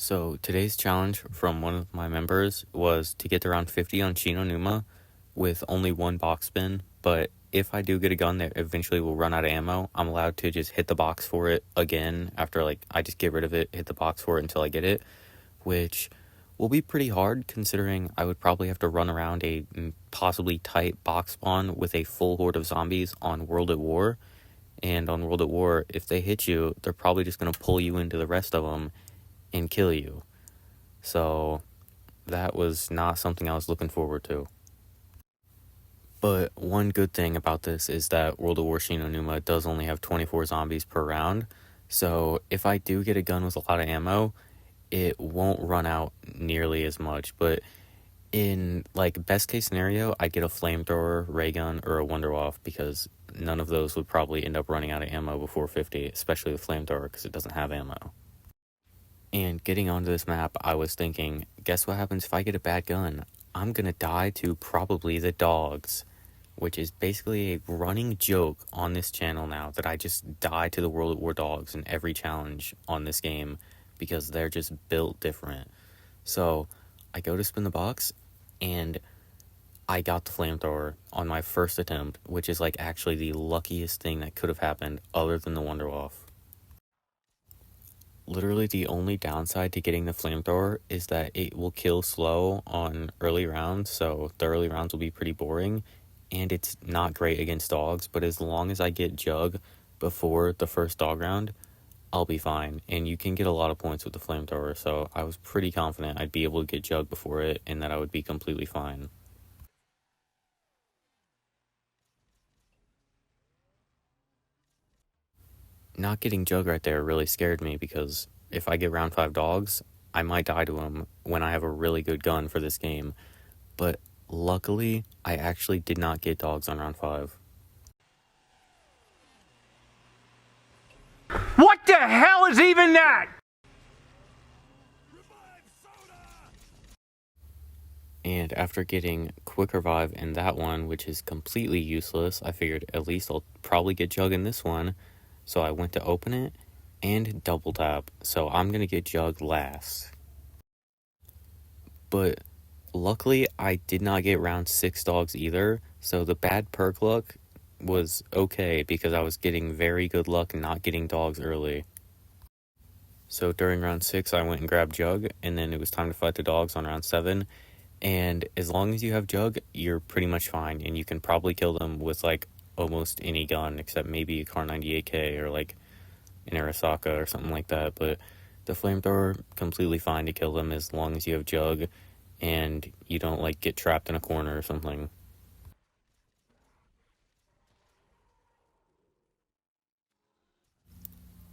So today's challenge from one of my members was to get to round 50 on Shi no Numa with only one box spin, but if I do get a gun that eventually will run out of ammo, I'm allowed to just hit the box for it again after I just get rid of it, hit the box for it until I get it, which will be pretty hard considering I would probably have to run around a possibly tight box spawn with a full horde of zombies on World at War. And on World at War, if they hit you, they're probably just going to pull you into the rest of them and kill you. So that was not something I was looking forward to. But one good thing about this is that World of War Shi no Numa does only have 24 zombies per round. So if I do get a gun with a lot of ammo, it won't run out nearly as much. But in best case scenario, I'd get a flamethrower, ray gun, or a Wunderwaffe because none of those would probably end up running out of ammo before 50, especially the flamethrower because it doesn't have ammo. And getting onto this map, I was thinking, guess what happens if I get a bad gun? I'm gonna die to probably the dogs, which is basically a running joke on this channel now that I just die to the World at War dogs in every challenge on this game because they're just built different. So I go to spin the box and I got the flamethrower on my first attempt, which is actually the luckiest thing that could have happened other than the Wunderwaffe. Literally the only downside to getting the flamethrower is that it will kill slow on early rounds, so the early rounds will be pretty boring, and it's not great against dogs, but as long as I get Jug before the first dog round, I'll be fine, and you can get a lot of points with the flamethrower, so I was pretty confident I'd be able to get Jug before it, and that I would be completely fine. Not getting Jug right there really scared me because if I get round 5 dogs, I might die to him when I have a really good gun for this game. But luckily, I actually did not get dogs on round 5. What the hell is even that? And after getting Quick Revive in that one, which is completely useless, I figured at least I'll probably get Jug in this one. So I went to open it and double tap. So I'm going to get Jug last. But luckily, I did not get round 6 dogs either. So the bad perk luck was okay because I was getting very good luck not getting dogs early. So during round 6, I went and grabbed Jug, and then it was time to fight the dogs on round 7. And as long as you have Jug, you're pretty much fine, and you can probably kill them with almost any gun except maybe a Kar 98K or an Arasaka or something like that. But the flamethrower, completely fine to kill them as long as you have Jug and you don't get trapped in a corner or something.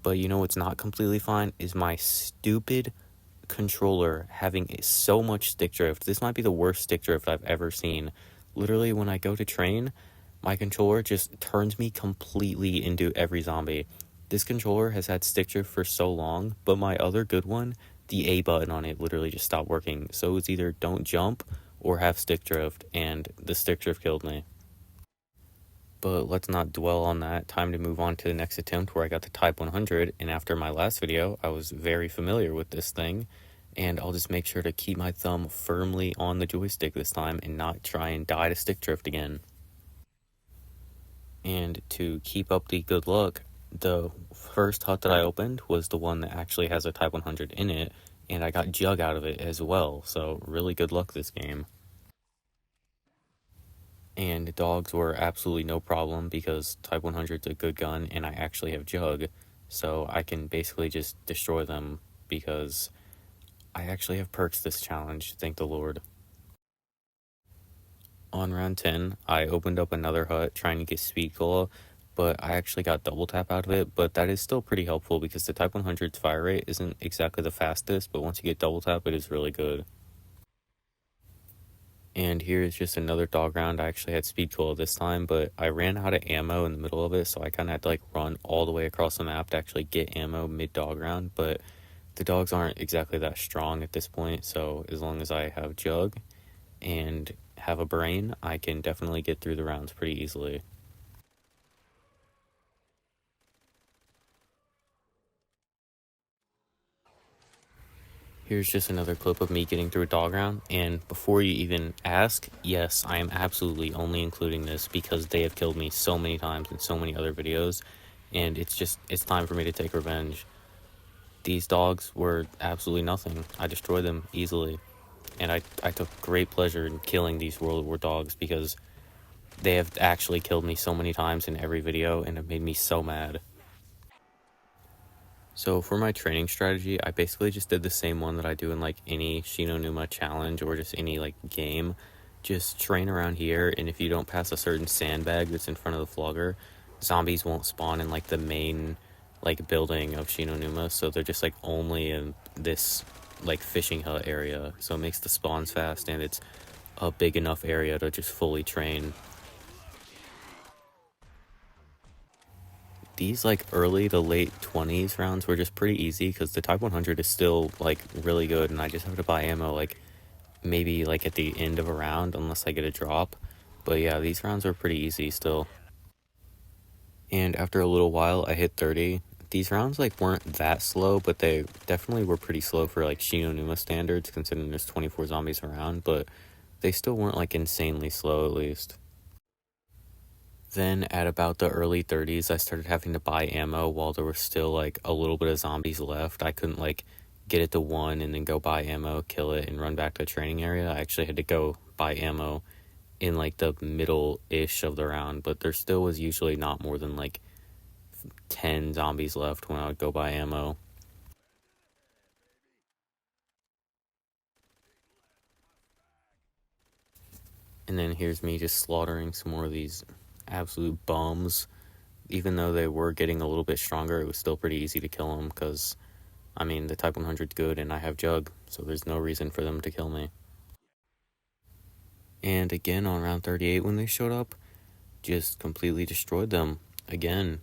But you know what's not completely fine is my stupid controller having so much stick drift. This might be the worst stick drift I've ever seen. Literally, when I go to train, my controller just turns me completely into every zombie. This controller has had stick drift for so long, but my other good one, the A button on it literally just stopped working. So it's either don't jump or have stick drift, and the stick drift killed me. But let's not dwell on that. Time to move on to the next attempt where I got the Type 100, and after my last video, I was very familiar with this thing, and I'll just make sure to keep my thumb firmly on the joystick this time and not try and die to stick drift again. And to keep up the good luck, the first hut that I opened was the one that actually has a Type 100 in it, and I got Jug out of it as well, so really good luck this game. And dogs were absolutely no problem because Type 100's a good gun and I actually have Jug, so I can basically just destroy them because I actually have perks this challenge, thank the Lord. On round 10, I opened up another hut trying to get Speed Cola, but I actually got double tap out of it, but that is still pretty helpful because the Type 100's fire rate isn't exactly the fastest, but once you get double tap, it is really good. And here's just another dog round. I actually had Speed Cola this time, but I ran out of ammo in the middle of it, so I kind of had to run all the way across the map to actually get ammo mid-dog round, but the dogs aren't exactly that strong at this point, so as long as I have Jug and have a brain, I can definitely get through the rounds pretty easily. Here's just another clip of me getting through a dog round, and before you even ask, yes, I am absolutely only including this because they have killed me so many times in so many other videos, and it's time for me to take revenge. These dogs were absolutely nothing. I destroyed them easily, and I took great pleasure in killing these World War dogs because they have actually killed me so many times in every video, and it made me so mad. So for my training strategy, I basically just did the same one that I do in like any Shi No Numa challenge or just any like game. Just train around here, and if you don't pass a certain sandbag that's in front of the flogger, zombies won't spawn in like the main like building of Shi No Numa, so they're just like only in this like fishing hut area. So it makes the spawns fast, and it's a big enough area to just fully train. These like early to late 20s rounds were just pretty easy because the Type 100 is still like really good, and I just have to buy ammo like maybe like at the end of a round unless I get a drop. But yeah, these rounds were pretty easy still. And after a little while I hit 30. These rounds like weren't that slow, but they definitely were pretty slow for like Shi No Numa standards considering there's 24 zombies around, but they still weren't like insanely slow at least. Then at about the early 30s, I started having to buy ammo while there was still like a little bit of zombies left. I couldn't like get it to one and then go buy ammo, kill it, and run back to the training area. I actually had to go buy ammo in like the middle-ish of the round, but there still was usually not more than like 10 zombies left when I would go buy ammo. And then here's me just slaughtering some more of these absolute bums. Even though they were getting a little bit stronger, it was still pretty easy to kill them because, I mean, the Type 100's good and I have Jug, so there's no reason for them to kill me. And again, on round 38 when they showed up, just completely destroyed them. Again,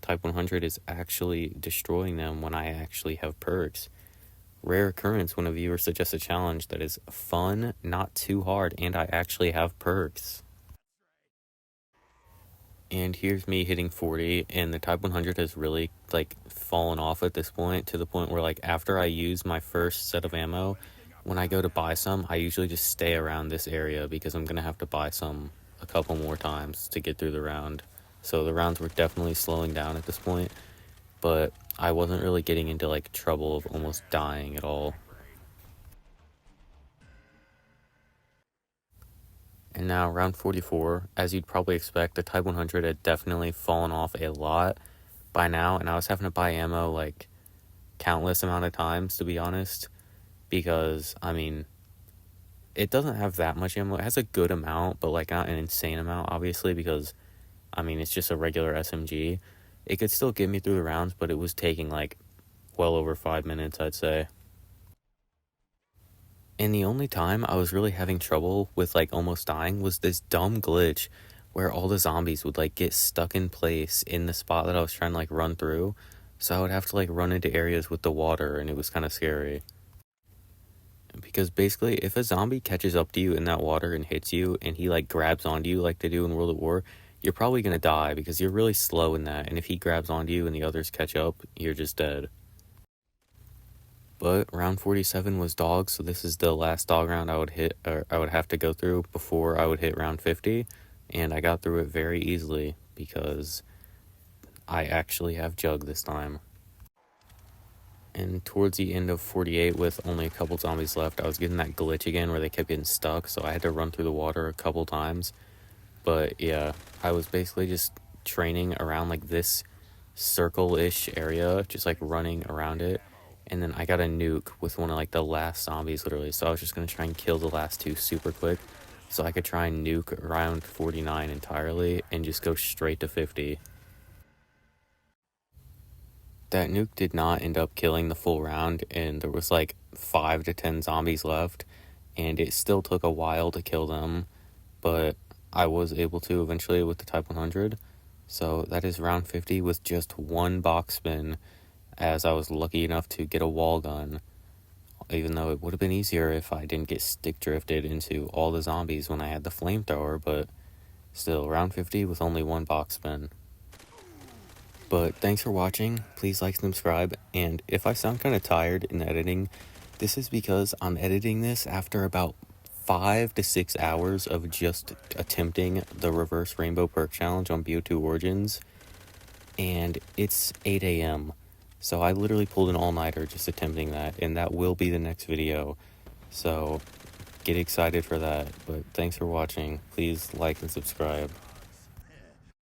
Type 100 is actually destroying them when I actually have perks. Rare occurrence when a viewer suggests a challenge that is fun, not too hard, and I actually have perks. And here's me hitting 40, and the Type 100 has really like fallen off at this point, to the point where like after I use my first set of ammo, when I go to buy some, I usually just stay around this area because I'm gonna have to buy some a couple more times to get through the round. So the rounds were definitely slowing down at this point, but I wasn't really getting into like trouble of almost dying at all. And now round 44, as you'd probably expect, the Type 100 had definitely fallen off a lot by now, and I was having to buy ammo like countless amount of times, to be honest, because I mean, it doesn't have that much ammo. It has a good amount, but like not an insane amount, obviously, because I mean, it's just a regular SMG. It could still get me through the rounds, but it was taking like well over 5 minutes, I'd say. And the only time I was really having trouble with like almost dying was this dumb glitch where all the zombies would like get stuck in place in the spot that I was trying to like run through. So I would have to like run into areas with the water, and it was kind of scary. Because basically, if a zombie catches up to you in that water and hits you, and he like grabs onto you like they do in World at War, you're probably gonna die because you're really slow in that. And if he grabs onto you and the others catch up, you're just dead. But round 47 was dogs, so this is the last dog round I would hit, or I would have to go through before I would hit round 50, and I got through it very easily because I actually have Jug this time. And towards the end of 48, with only a couple zombies left, I was getting that glitch again where they kept getting stuck, so I had to run through the water a couple times. But yeah, I was basically just training around like this circle-ish area, just like running around it. And then I got a nuke with one of like the last zombies literally, so I was just gonna try and kill the last two super quick so I could try and nuke round 49 entirely and just go straight to 50. That nuke did not end up killing the full round, and there was like 5 to 10 zombies left, and it still took a while to kill them, but I was able to eventually with the Type 100. So that is round 50 with just one box spin, as I was lucky enough to get a wall gun, even though it would have been easier if I didn't get stick drifted into all the zombies when I had the flamethrower, but still, round 50 with only one box spin. But thanks for watching, please like and subscribe, and if I sound kind of tired in the editing, This is because I'm editing this after about 5 to 6 hours of just attempting the reverse rainbow perk challenge on BO2 Origins, and it's 8 a.m. So I literally pulled an all-nighter just attempting that, and that will be the next video. So get excited for that. But thanks for watching. Please like and subscribe.